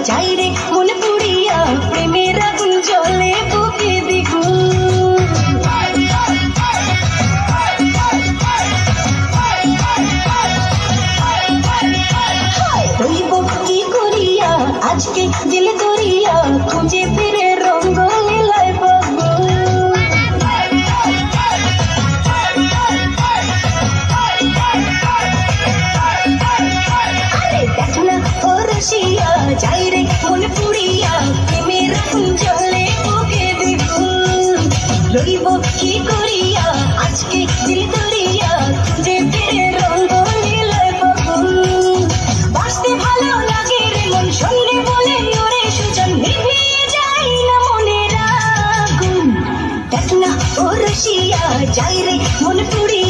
যাই রে মন পুড়িয়া প্রেমের আগুন জলে বুকে দ্বিগুণ রইব কি করিয়া আজকে দিল দরিয়া খুঁজে ফিরে রঙ্গ লীলায় বাবু দেখ না ও রসিয়া যাই রে মন পুড়িয়া প্রেমের আগুন জলে বুকে দ্বিগুণ রইব কি করিয়া আজকে দিল দরিয়া খুঁজে ফিরে রঙ্গ লীলায় বাবু বাঁচতে ভালো লাগে রে মন সন্ধে বলে ওরে সুজন নিভিয়ে যায় না মনের আগুন দেখ না ও রসিয়া যাই রে মন পুড়িয়া